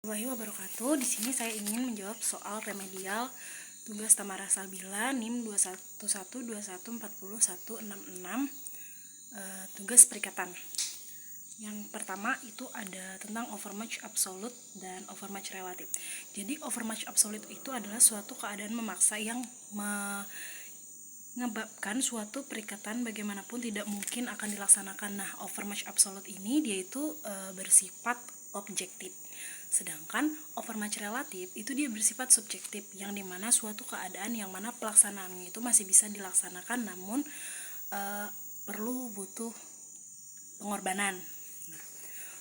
Warahmatullahi wabarakatuh. Di sini saya ingin menjawab soal remedial tugas Tamara Salbila NIM 21121401666 tugas perikatan. Yang pertama itu ada tentang overmatch absolute dan overmatch relatif. Jadi overmatch absolute itu adalah suatu keadaan memaksa yang menyebabkan suatu perikatan bagaimanapun tidak mungkin akan dilaksanakan. Nah, overmatch absolute ini dia itu bersifat objektif. Sedangkan overmatch relatif itu dia bersifat subjektif, yang dimana suatu keadaan yang mana pelaksanaannya itu masih bisa dilaksanakan namun butuh pengorbanan. Nah,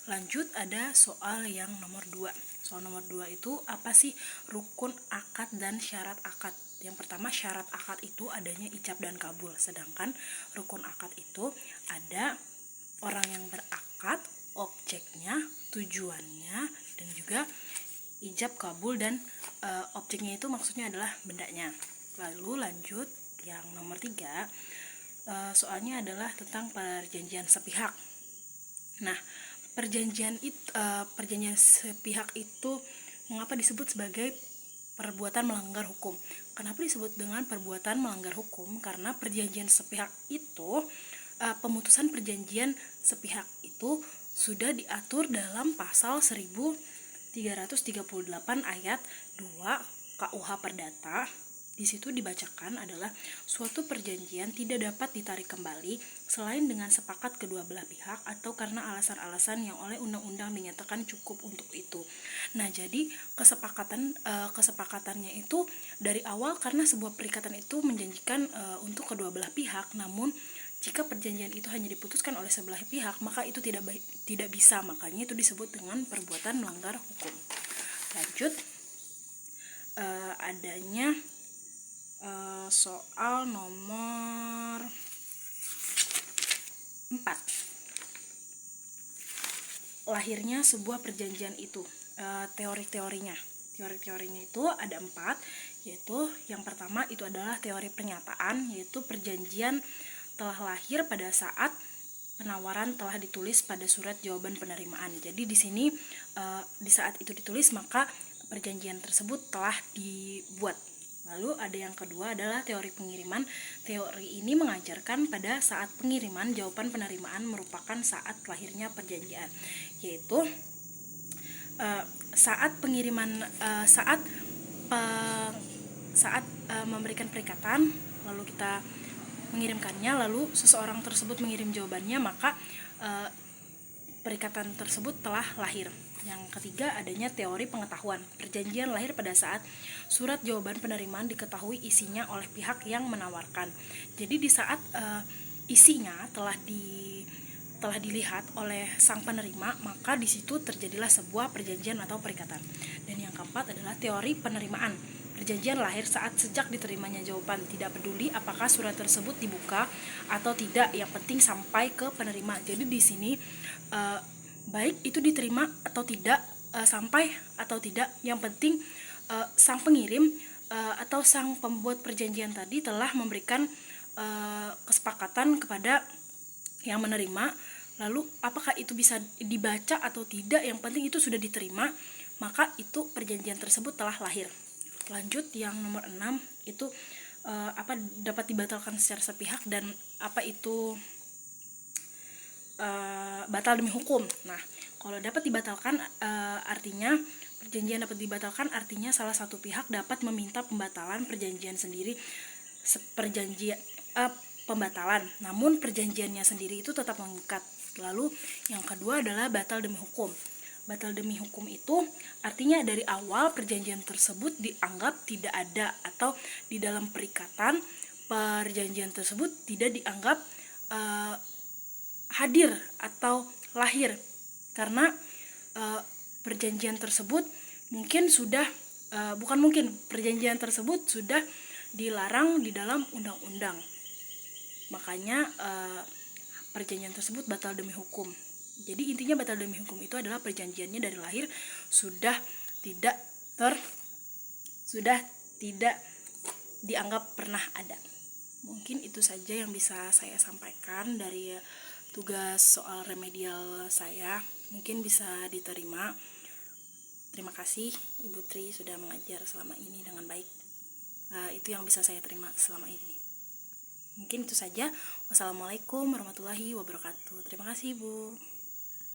lanjut ada soal yang nomor 2. Soal nomor 2 itu apa sih rukun akad dan syarat akad? Yang pertama, syarat akad itu adanya ijab dan kabul. Sedangkan rukun akad itu ada orang yang berakad, objeknya, tujuannya, dan juga ijab kabul dan objeknya itu maksudnya adalah bendanya. Lalu lanjut yang nomor 3, soalnya adalah tentang perjanjian sepihak. Nah, perjanjian sepihak itu mengapa disebut sebagai perbuatan melanggar hukum? Kenapa disebut dengan perbuatan melanggar hukum? Karena perjanjian sepihak itu pemutusan perjanjian sepihak itu sudah diatur dalam pasal 1338 ayat 2 KUH Perdata. Di situ dibacakan adalah suatu perjanjian tidak dapat ditarik kembali selain dengan sepakat kedua belah pihak atau karena alasan-alasan yang oleh undang-undang dinyatakan cukup untuk itu. Nah, jadi kesepakatannya itu dari awal karena sebuah perikatan itu menjanjikan untuk kedua belah pihak, namun jika perjanjian itu hanya diputuskan oleh sebelah pihak, maka itu tidak bisa. Makanya itu disebut dengan perbuatan melanggar hukum. Lanjut, adanya soal nomor 4. Lahirnya sebuah perjanjian itu, teori-teorinya itu ada 4, yaitu yang pertama itu adalah teori pernyataan, yaitu perjanjian telah lahir pada saat penawaran telah ditulis pada surat jawaban penerimaan. Jadi di sini di saat itu ditulis maka perjanjian tersebut telah dibuat. Lalu ada yang kedua adalah teori pengiriman. Teori ini mengajarkan pada saat pengiriman jawaban penerimaan merupakan saat lahirnya perjanjian, yaitu saat pengiriman memberikan perikatan, lalu kita mengirimkannya, lalu seseorang tersebut mengirim jawabannya, maka perikatan tersebut telah lahir. Yang ketiga adanya teori pengetahuan. Perjanjian lahir pada saat surat jawaban penerimaan diketahui isinya oleh pihak yang menawarkan. Jadi di saat isinya telah dilihat oleh sang penerima, maka di situ terjadilah sebuah perjanjian atau perikatan. Dan yang keempat adalah teori penerimaan. Perjanjian lahir saat sejak diterimanya jawaban, tidak peduli apakah surat tersebut dibuka atau tidak, yang penting sampai ke penerima. Jadi di sini baik itu diterima atau tidak, sampai atau tidak, yang penting sang pengirim atau sang pembuat perjanjian tadi telah memberikan kesepakatan kepada yang menerima. Lalu apakah itu bisa dibaca atau tidak, yang penting itu sudah diterima, maka itu perjanjian tersebut telah lahir. Lanjut yang nomor 6 itu apa dapat dibatalkan secara sepihak dan apa itu batal demi hukum. Nah, kalau dapat dibatalkan artinya perjanjian dapat dibatalkan artinya salah satu pihak dapat meminta pembatalan perjanjian sendiri, pembatalan, namun perjanjiannya sendiri itu tetap mengikat. Lalu yang kedua adalah batal demi hukum. Batal demi hukum itu artinya dari awal perjanjian tersebut dianggap tidak ada, atau di dalam perikatan perjanjian tersebut tidak dianggap hadir atau lahir, karena perjanjian tersebut perjanjian tersebut sudah dilarang di dalam undang-undang. Makanya perjanjian tersebut batal demi hukum. Jadi intinya batal demi hukum itu adalah perjanjiannya dari lahir sudah tidak dianggap pernah ada. Mungkin itu saja yang bisa saya sampaikan dari tugas soal remedial saya. Mungkin bisa diterima. Terima kasih Ibu Tri sudah mengajar selama ini dengan baik. Itu yang bisa saya terima selama ini. Mungkin itu saja. Wassalamualaikum warahmatullahi wabarakatuh. Terima kasih, Bu.